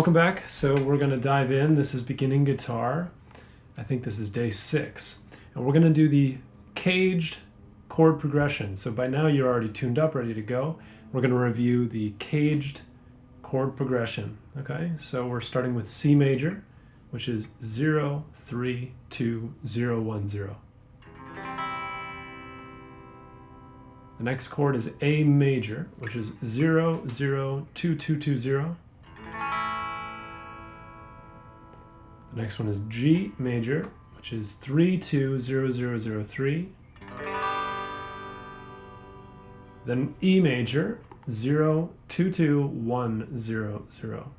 welcome back. So we're going to dive in. This is beginning guitar. I think this is day 6. And we're going to do the CAGED chord progression. So by now you're already tuned up, ready to go. We're going to review the CAGED chord progression. Okay, so we're starting with C major, which is 0, 3, 2, 0, 1, 0. The next chord is A major, which is 0, 0, 2, 2, 2, 0. The next one is G major, which is 3, 2, 0, 0, 0, 3. Then E major, 0, 2, 2, 1, 0, 0.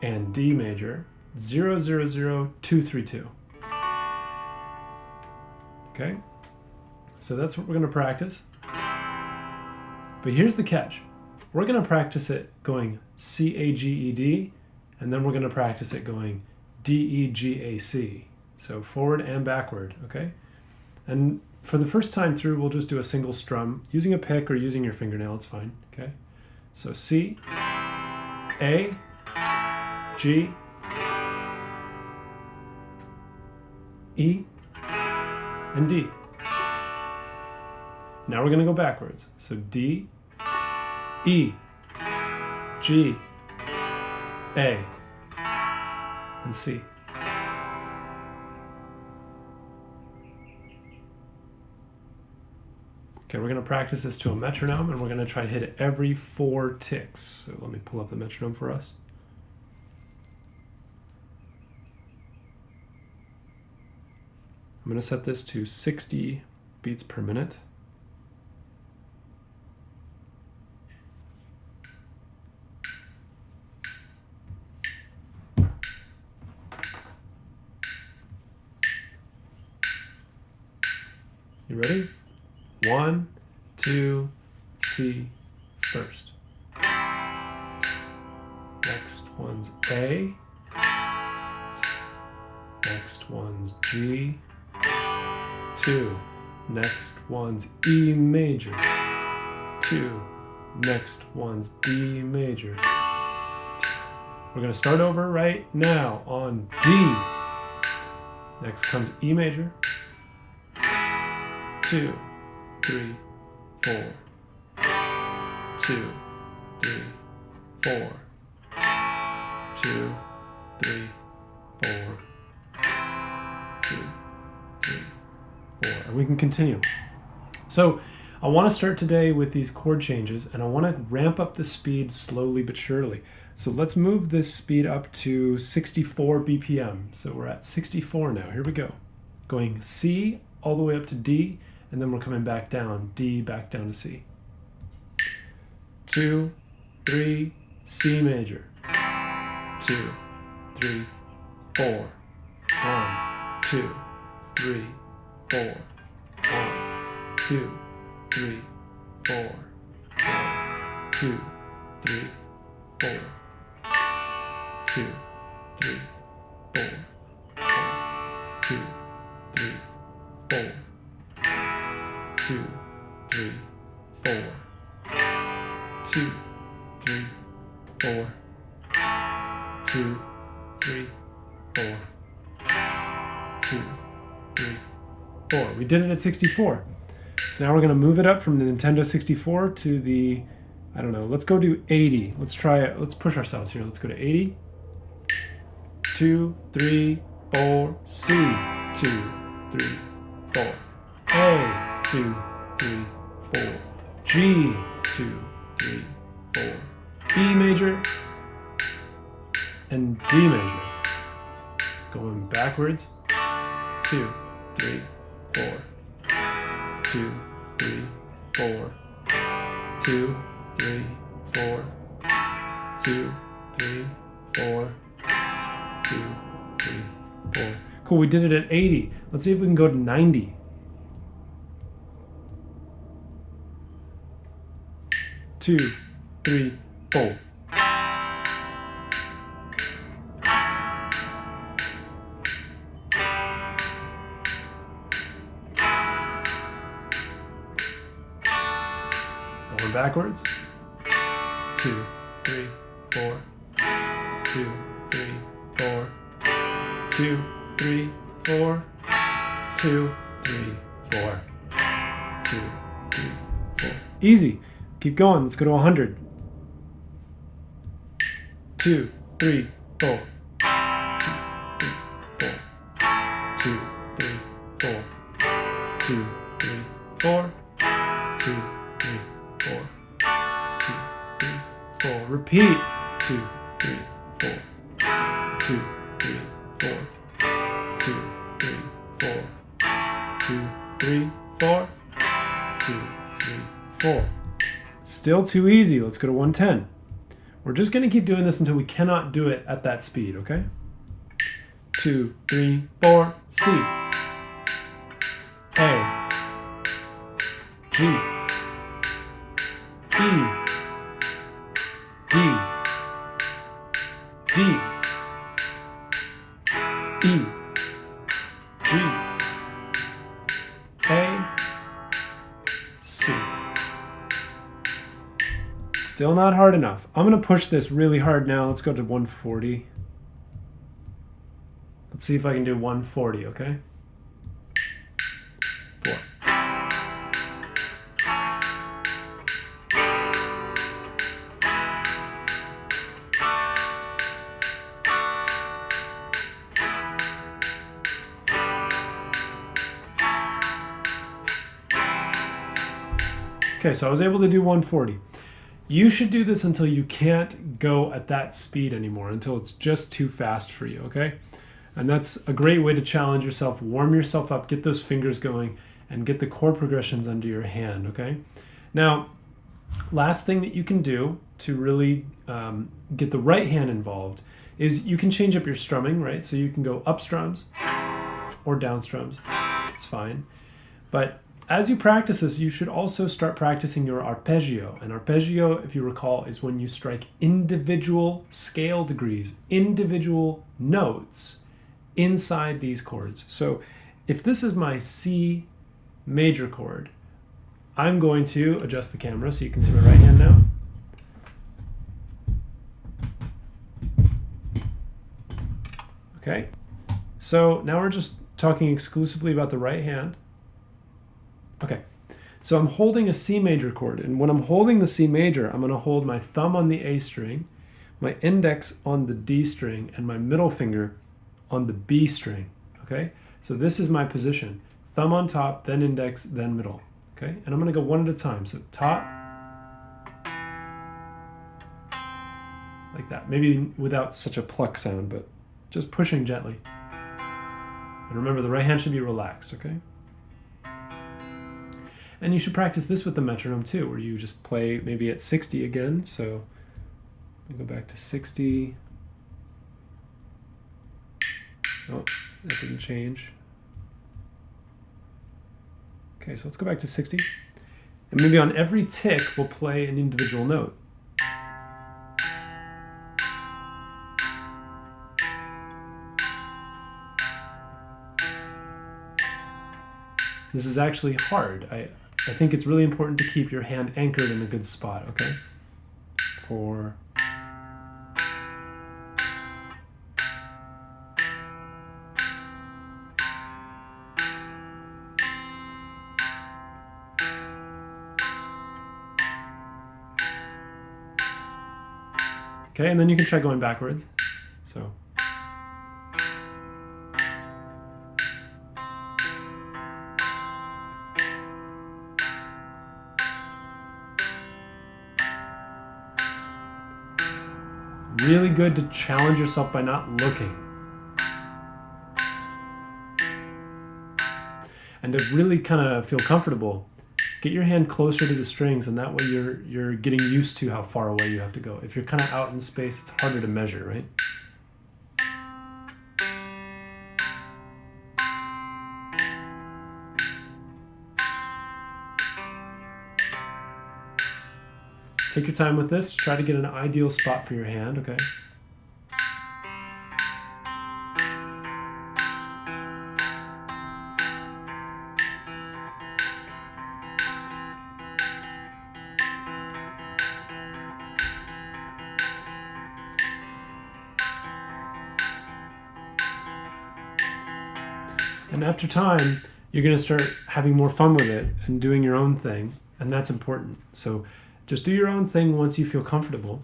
And D major, 0, 0, 0, 2, 3, 2. Okay, so that's what we're going to practice. But here's the catch. We're going to practice it going C, A, G, E, D, and then we're going to practice it going D, E, G, A, C. So forward and backward, okay? And for the first time through, we'll just do a single strum. Using a pick or using your fingernail, it's fine, okay? So C, A, G, E, and D. Now we're going to go backwards. So D, E, G, A, and C. Okay, we're going to practice this to a metronome, and we're going to try to hit it every 4 ticks. So let me pull up the metronome for us. I'm going to set this to 60 beats per minute. You ready? 1, 2, C first. Next one's A. Next one's G. 2. Next one's E major. 2. Next one's D major. We're going to start over right now on D. Next comes E major. 2, 3, 4. 2, 3, 4. 2, 3, 4. 2, 3, 4. And we can continue. So I want to start today with these chord changes, and I want to ramp up the speed slowly but surely. So let's move this speed up to 64 BPM. So we're at 64 now. Here we go. Going C all the way up to D, and then we're coming back down, D back down to C. 2, 3, C major. 2, 3, 4. 1, 2, 3, 4. 1, 2, 3, 4. 1, 2, 3, 4. 2, 3, 4. 1, 2, 3, 4. 2, 3, 4. 2, 3, 4. 2, 3, 4. 2, 3, 4. We did it at 64. So now we're going to move it up from the Nintendo 64 to the, I don't know, let's go to 80. Let's try it. Let's push ourselves here. Let's go to 80. 2, 3, 4, C. 2, 3, 4. A, 2, 3, 4. G, 2, 3, 4. E major and D major. Going backwards. 2, 3, 4. 2, 3, 4. 2, 3, 4. 2, 3, 4. 2, 3, 4. Cool, we did it at 80. Let's see if we can go to 90. 2, 3, 4. Going backwards. 2, 3, 4. 2, 3, 4. 2, 3, 4. 2, 3, 4. 2, 3, 4. Easy. Keep going. Let's go to 100. 2, 3, 4. 2, 3, 4. 2, 3, 4. 2, 3, 4. 2, 3, 4. Repeat. 2, 3, 4. 2, 3, 4. 2, 3, 4. 2, 3, 4. 2, 3, 4. Still too easy. Let's go to 110. We're just going to keep doing this until we cannot do it at that speed, okay? 2, 3, 4, C. A. G. E. D. D. E. G. A. C. Still not hard enough. I'm going to push this really hard now. Let's go to 140. Let's see if I can do 140, okay? 4. Okay, so I was able to do 140. You should do this until you can't go at that speed anymore, until it's just too fast for you, okay? And that's a great way to challenge yourself, warm yourself up, get those fingers going, and get the chord progressions under your hand, okay? Now, last thing that you can do to really get the right hand involved is you can change up your strumming, right? So you can go up strums or down strums, it's fine. But as you practice this, you should also start practicing your arpeggio. And arpeggio, if you recall, is when you strike individual scale degrees, individual notes inside these chords. So if this is my C major chord, I'm going to adjust the camera so you can see my right hand now. Okay, so now we're just talking exclusively about the right hand. Okay, so I'm holding a C major chord, and when I'm holding the C major, I'm going to hold my thumb on the A string, my index on the D string, and my middle finger on the B string, okay? So this is my position. Thumb on top, then index, then middle, okay? And I'm going to go one at a time. So top, like that. Maybe without such a pluck sound, but just pushing gently. And remember, the right hand should be relaxed, okay? And you should practice this with the metronome too, where you just play maybe at 60 again. So we go back to 60. Oh, that didn't change. Okay, so let's go back to 60. And maybe on every tick, we'll play an individual note. This is actually hard. I think it's really important to keep your hand anchored in a good spot, okay? 4. Okay, and then you can try going backwards. So. Really good to challenge yourself by not looking. And to really kind of feel comfortable, get your hand closer to the strings, and that way you're getting used to how far away you have to go. If you're kind of out in space, it's harder to measure, right? Take your time with this. Try to get an ideal spot for your hand, okay? And after time, you're going to start having more fun with it and doing your own thing, and that's important. So just do your own thing once you feel comfortable.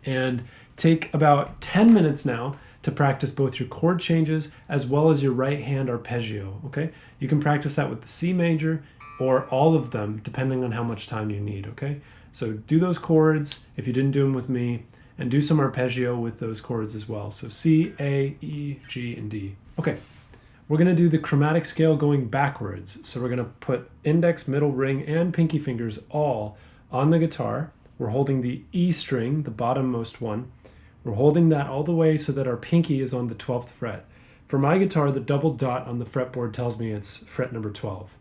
And take about 10 minutes now to practice both your chord changes as well as your right hand arpeggio, okay? You can practice that with the C major or all of them, depending on how much time you need, okay? So do those chords if you didn't do them with me, and do some arpeggio with those chords as well. So C, A, E, G, and D. Okay, we're gonna do the chromatic scale going backwards. So we're gonna put index, middle ring, and pinky fingers all on the guitar. We're holding the E string, the bottommost one. We're holding that all the way so that our pinky is on the 12th fret. For my guitar, the double dot on the fretboard tells me it's fret number 12.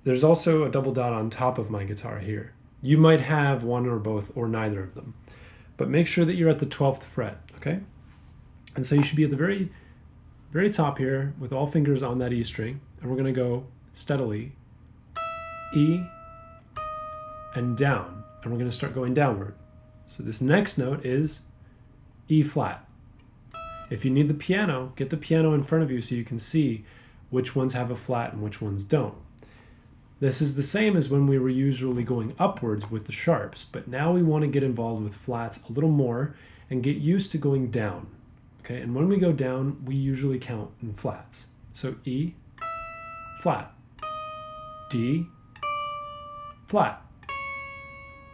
There's also a double dot on top of my guitar here. You might have one or both or neither of them, but make sure that you're at the 12th fret, okay? And so you should be at the very, very top here with all fingers on that E string, and we're gonna go steadily E and down, and we're gonna start going downward. So this next note is E flat. If you need the piano, get the piano in front of you so you can see which ones have a flat and which ones don't. This is the same as when we were usually going upwards with the sharps, but now we want to get involved with flats a little more and get used to going down. Okay, and when we go down, we usually count in flats. So E, flat, D, flat.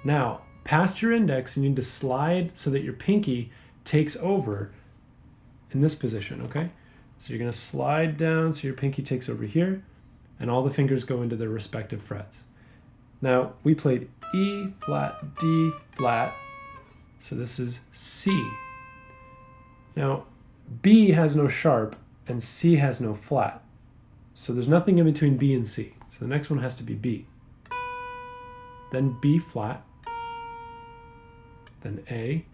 Now, past your index, you need to slide so that your pinky takes over in this position, okay? So you're gonna slide down so your pinky takes over here, and all the fingers go into their respective frets. Now, we played E flat, D flat, so this is C. Now, B has no sharp, and C has no flat. So there's nothing in between B and C. So the next one has to be B. Then B flat, then A.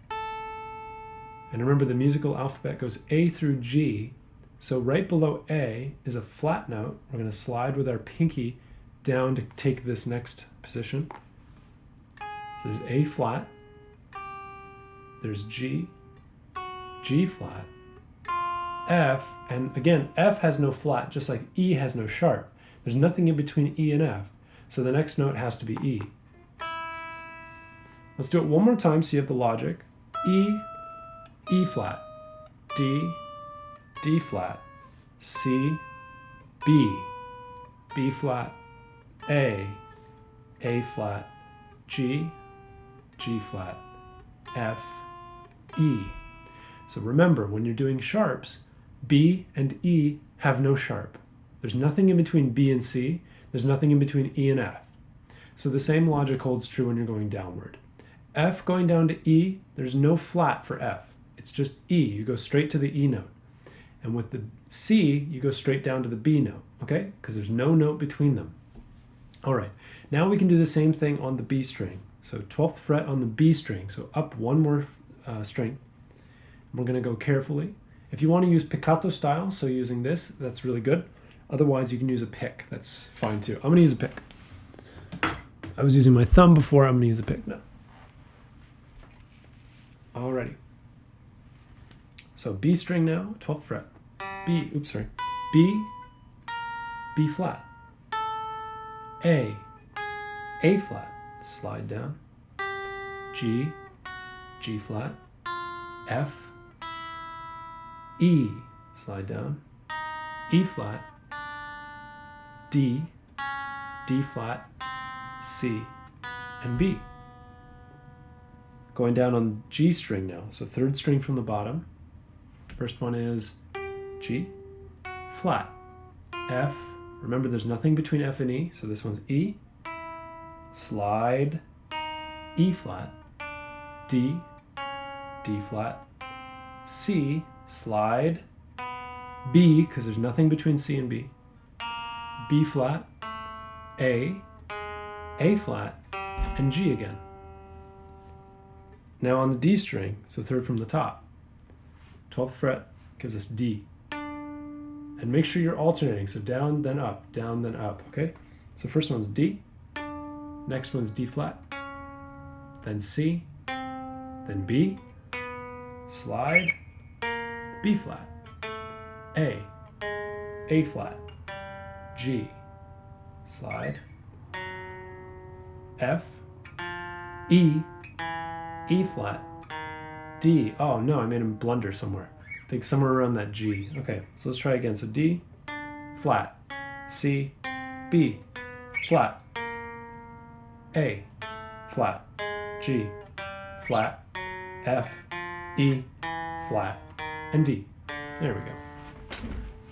And remember, the musical alphabet goes A through G. So right below A is a flat note. We're going to slide with our pinky down to take this next position. So there's A flat, there's G, G flat, F, and again, F has no flat, just like E has no sharp. There's nothing in between E and F, so the next note has to be E. Let's do it one more time so you have the logic. E, E flat, D, D flat, C, B, B flat, A flat, G, G flat, F, E. So remember, when you're doing sharps, B and E have no sharp. There's nothing in between B and C. There's nothing in between E and F. So the same logic holds true when you're going downward. F going down to E, there's no flat for F. It's just E. You go straight to the E note. And with the C, you go straight down to the B note, okay? Because there's no note between them. All right, now we can do the same thing on the B string. So 12th fret on the B string, so up one more string. We're gonna go carefully. If you wanna use piccato style, so using this, that's really good. Otherwise, you can use a pick, that's fine too. I'm gonna use a pick. I was using my thumb before, I'm gonna use a pick now. Alrighty. So B string now, 12th fret. B, B flat. A flat, slide down. G flat. F, E, slide down. E flat. D flat, C, and B. Going down on G string now, so third string from the bottom. First one is G, flat, F. Remember, there's nothing between F and E, so this one's E. Slide, E flat, D flat, C, slide, B, because there's nothing between C and B. B flat, A flat, and G again. Now on the D string, so third from the top, 12th fret gives us D. And make sure you're alternating, so down, then up, okay? So first one's D, next one's D flat, then C, then B, slide, B flat, A A flat, G, slide, F, E, E flat, D. Oh no, I made a blunder somewhere. I think somewhere around that G. Okay, so let's try again. So D, flat, C, B, flat, A, flat, G, flat, F, E, flat, and D. There we go.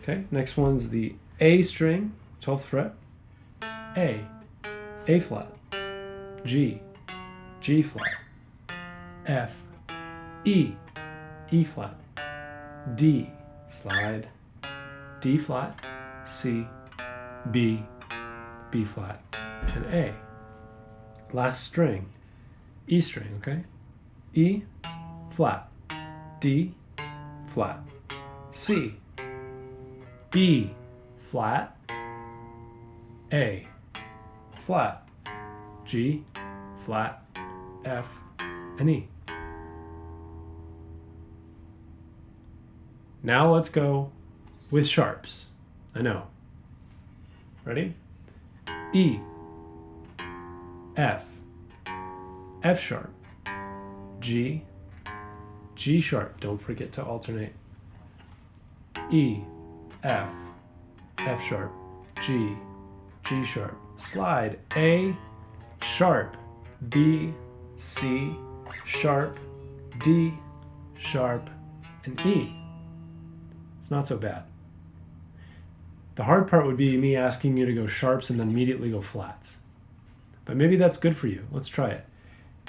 Okay, next one's the A string, 12th fret, A flat, G, G flat, F, E flat, D, slide, D flat, C, B, B flat, and A. Last string, E string, okay? E, flat, D, flat, C, B, flat, A, flat, G, flat, F, and E. Now let's go with sharps. I know. Ready? E, F, F sharp, G, G sharp. Don't forget to alternate. E, F, F sharp, G, G sharp. Slide A sharp, B, C sharp, D sharp, and E. It's not so bad. The hard part would be me asking you to go sharps and then immediately go flats. But maybe that's good for you. Let's try it.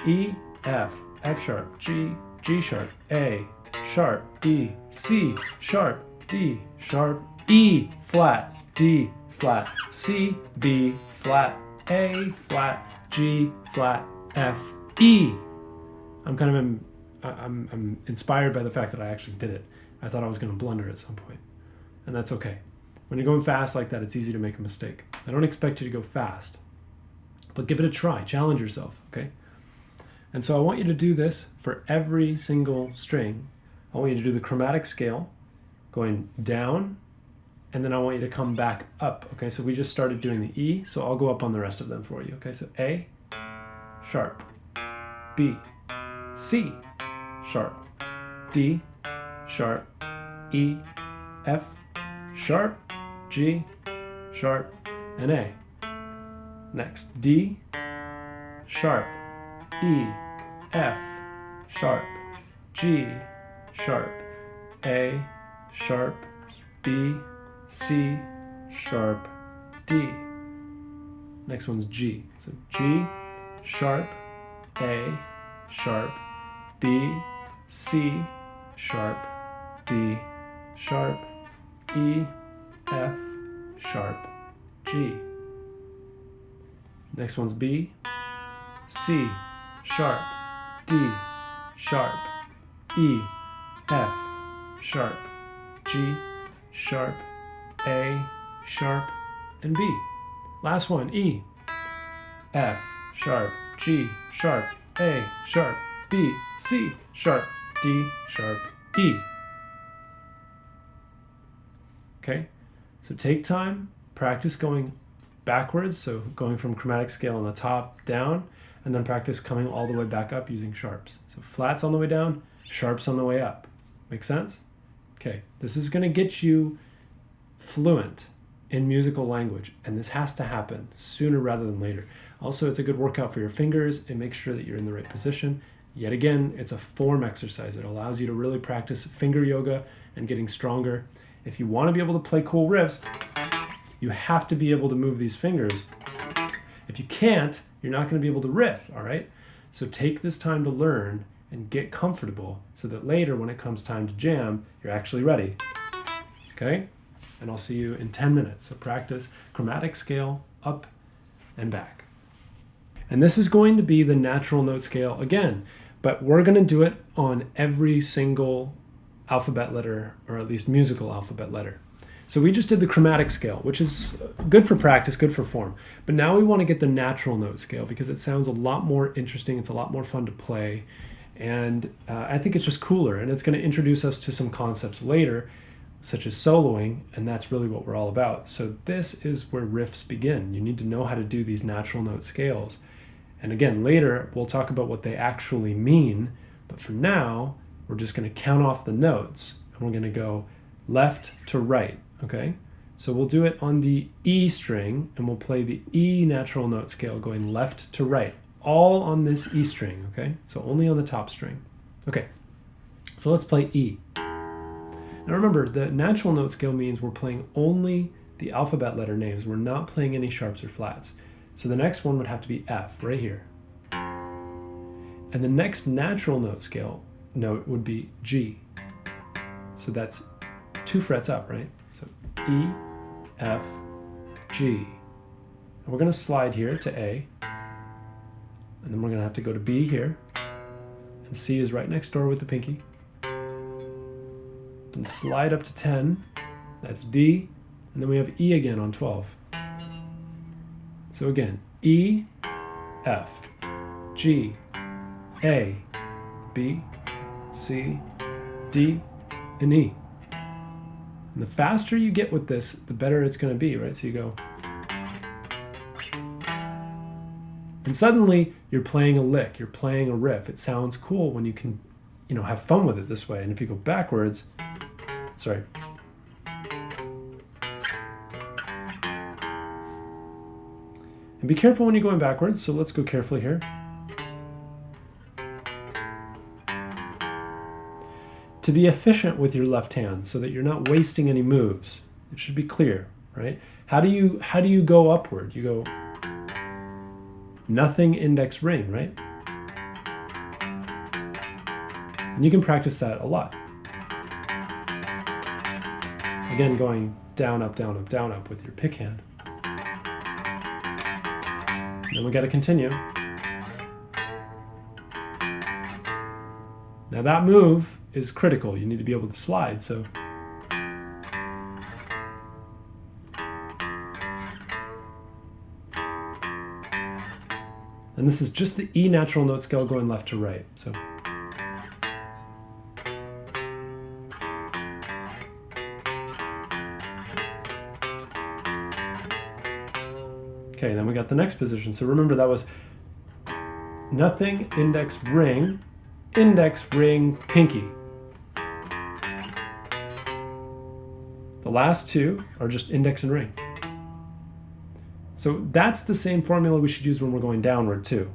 E, F, F sharp, G, G sharp, A, sharp, E, C, sharp, D, sharp, E, flat, D, flat, C, B, flat, A, flat, G, flat, F, E. I'm inspired by the fact that I actually did it. I thought I was going to blunder at some point, and that's okay. When you're going fast like that, it's easy to make a mistake. I don't expect you to go fast, but give it a try. Challenge yourself, okay? And so I want you to do this for every single string. I want you to do the chromatic scale, going down, and then I want you to come back up, okay? So we just started doing the E, so I'll go up on the rest of them for you, okay? So A, sharp, B, C, sharp, D, sharp, E, F, sharp, G, sharp, and A. Next, D, sharp, E, F, sharp, G, sharp, A, sharp, B, C, sharp, D. Next one's G. So G, sharp, A, sharp, B, C, sharp, D, sharp, E, F, sharp, G. Next one's B, C, sharp, D, sharp, E, F, sharp, G, sharp, A, sharp, and B. Last one, E, F, sharp, G, sharp, A, sharp, B, C, sharp, D, sharp, E. Okay, so take time, practice going backwards, so going from chromatic scale on the top down, and then practice coming all the way back up using sharps. So flats on the way down, sharps on the way up. Make sense? Okay, this is going to get you fluent in musical language, and this has to happen sooner rather than later. Also, it's a good workout for your fingers. It makes sure that you're in the right position. Yet again, it's a form exercise. It allows you to really practice finger yoga and getting stronger. If you want to be able to play cool riffs, you have to be able to move these fingers. If you can't, you're not going to be able to riff, all right? So take this time to learn and get comfortable so that later when it comes time to jam, you're actually ready, okay? And I'll see you in 10 minutes. So practice chromatic scale up and back. And this is going to be the natural note scale again, but we're going to do it on every single alphabet letter, or at least musical alphabet letter. So we just did the chromatic scale, which is good for practice, good for form. But now we want to get the natural note scale because it sounds a lot more interesting. It's a lot more fun to play. And I think it's just cooler. And it's going to introduce us to some concepts later such as soloing, and that's really what we're all about. So this is where riffs begin. You need to know how to do these natural note scales. And again, later we'll talk about what they actually mean, but for now, we're just going to count off the notes, and we're going to go left to right, okay? So we'll do it on the E string, and we'll play the E natural note scale going left to right, all on this E string, okay? So only on the top string. Okay, so let's play E. Now remember, the natural note scale means we're playing only the alphabet letter names. We're not playing any sharps or flats. So the next one would have to be F, right here. And the next natural note scale note would be G. So that's 2 frets up, right? So E, F, G. And we're going to slide here to A. And then we're going to have to go to B here. And C is right next door with the pinky. Then slide up to 10. That's D. And then we have E again on 12. So again, E, F, G, A, B, C, D, and E. And the faster you get with this, the better it's going to be, right? So you go. And suddenly you're playing a lick, you're playing a riff. It sounds cool when you can, have fun with it this way. And if you go backwards, sorry. And be careful when you're going backwards, so let's go carefully here. To be efficient with your left hand so that you're not wasting any moves. It should be clear, right? How do you go upward? You go nothing, index, ring, right? And you can practice that a lot. Again, going down, up, down, up, down, up with your pick hand. Then we got to continue. Now that move is critical. You need to be able to slide, so. And this is just the E natural note scale going left to right, so. Okay, then we got the next position. So remember that was nothing, index, ring, pinky. The last two are just index and ring. So that's the same formula we should use when we're going downward too.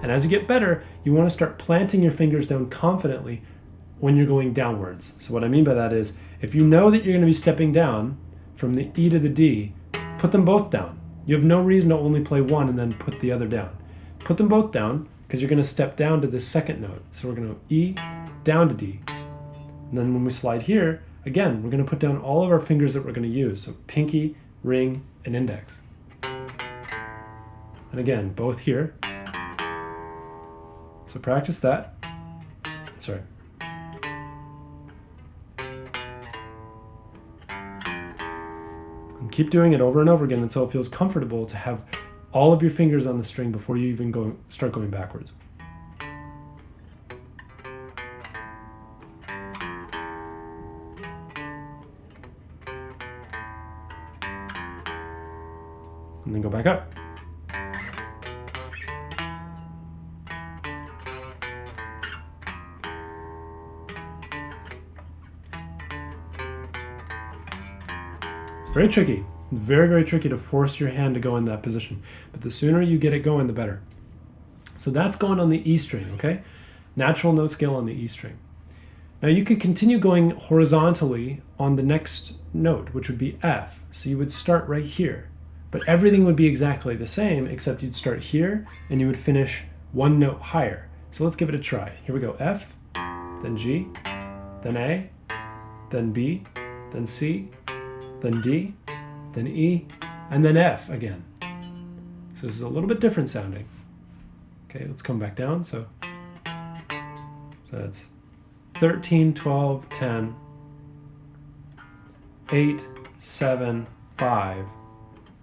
And as you get better, you want to start planting your fingers down confidently when you're going downwards. So what I mean by that is, if you know that you're going to be stepping down from the E to the D, put them both down. You have no reason to only play one and then put the other down. Put them both down because you're going to step down to this second note. So we're going to go E down to D. And then when we slide here, again, we're going to put down all of our fingers that we're going to use. So pinky, ring, and index. And again, both here. So practice that. Sorry. And keep doing it over and over again until it feels comfortable to have all of your fingers on the string before you even start going backwards. And then go back up. Very tricky. It's very, very tricky to force your hand to go in that position. But the sooner you get it going, the better. So that's going on the E string, okay? Natural note scale on the E string. Now you could continue going horizontally on the next note, which would be F. So you would start right here. But everything would be exactly the same, except you'd start here and you would finish one note higher. So let's give it a try. Here we go. F, then G, then A, then B, then C, then D, then E, and then F again. So this is a little bit different sounding. Okay, let's come back down. So that's 13, 12, 10, 8, 7, 5,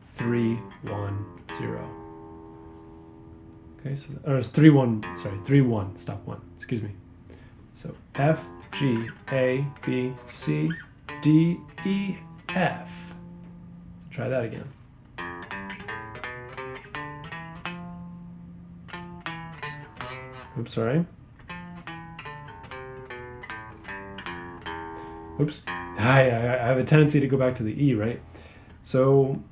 3, 1, 0. Okay, so or it's 3-1, sorry, 3-1, stop 1, excuse me. So F, G, A, B, C, D, E, F. So try that again. Oops, sorry. Oops. I have a tendency to go back to the E, right? So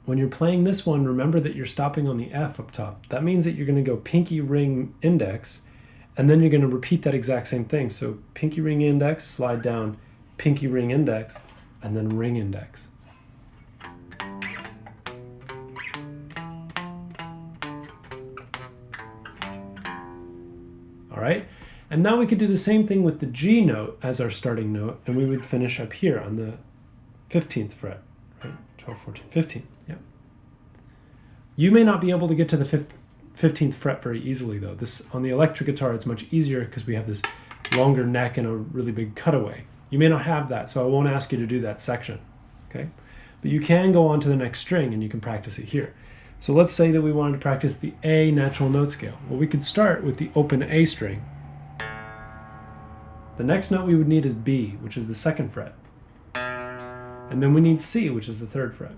when you're playing this one, remember that you're stopping on the F up top. That means that you're going to go pinky, ring, index, and then you're going to repeat that exact same thing. So pinky, ring, index, slide down, pinky, ring, index, and then ring, index. All right? And now we could do the same thing with the G note as our starting note, and we would finish up here on the 15th fret, right? 12, 14, 15, yeah. You may not be able to get to the 15th fret very easily though. This on the electric guitar, it's much easier because we have this longer neck and a really big cutaway. You may not have that, so I won't ask you to do that section, okay? But you can go on to the next string and you can practice it here. So let's say that we wanted to practice the A natural note scale. Well, we could start with the open A string. The next note we would need is B, which is the 2nd fret. And then we need C, which is the 3rd fret.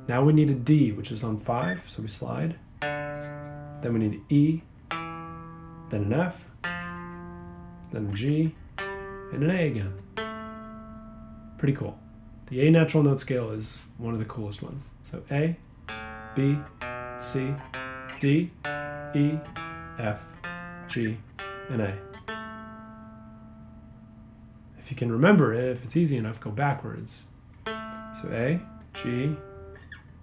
Now we need a D, which is on 5, so we slide. Then we need an E, then an F, then a G, and an A again. Pretty cool. The A natural note scale is one of the coolest ones. So A, B, C, D, E, F, G, and A. If you can remember it, if it's easy enough, go backwards. So A, G,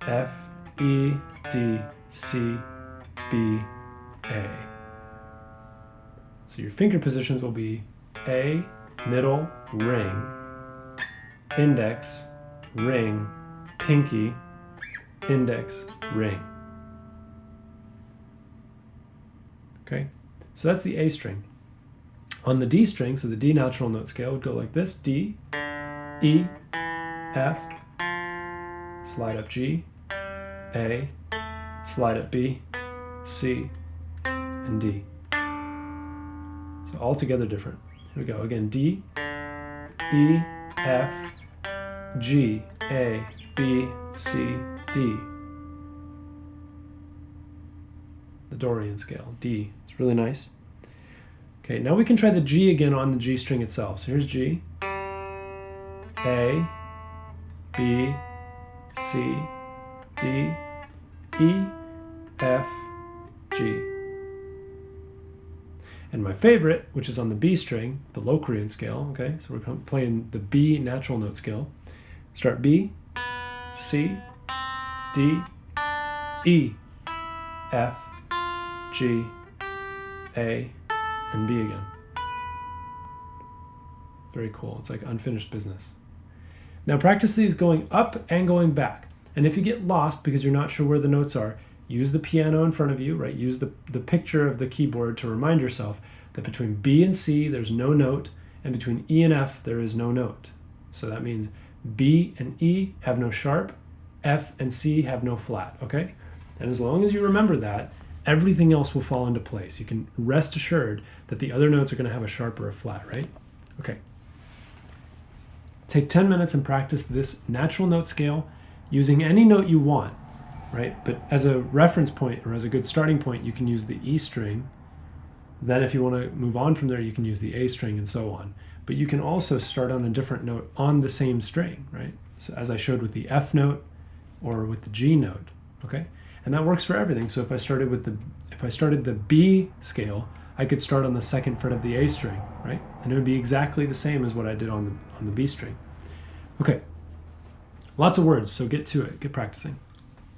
F, E, D, C, B, A. So your finger positions will be A, middle, ring, index, ring, pinky, index, ring. Okay, so that's the A string. On the D string, so the D natural note scale would go like this: D, E, F, slide up G, A, slide up B, C, and D. So all together different. Here we go again: D, E, F, G, A, B, C, D. The Dorian scale, D. It's really nice. Okay, now we can try the G again on the G string itself. So here's G, A, B, C, D, E, F, G. And my favorite, which is on the B string, the Locrian scale, okay? So we're playing the B natural note scale. Start B, C, D, E, F, G, A, and B again. Very cool. It's like unfinished business. Now practice these going up and going back. And if you get lost because you're not sure where the notes are, use the piano in front of you, right? Use the picture of the keyboard to remind yourself that between B and C there's no note, and between E and F there is no note. So that means B and E have no sharp, F and C have no flat, okay? And as long as you remember that, everything else will fall into place. You can rest assured that the other notes are going to have a sharp or a flat, right? Okay. Take 10 minutes and practice this natural note scale using any note you want, right? But as a reference point or as a good starting point, you can use the E string. Then if you want to move on from there, you can use the A string and so on. But you can also start on a different note on the same string, right? So as I showed with the F note or with the G note, okay? And that works for everything. So if I started the B scale, I could start on the 2nd fret of the A string, right? And it would be exactly the same as what I did on the B string. Okay, lots of words, so get to it, get practicing.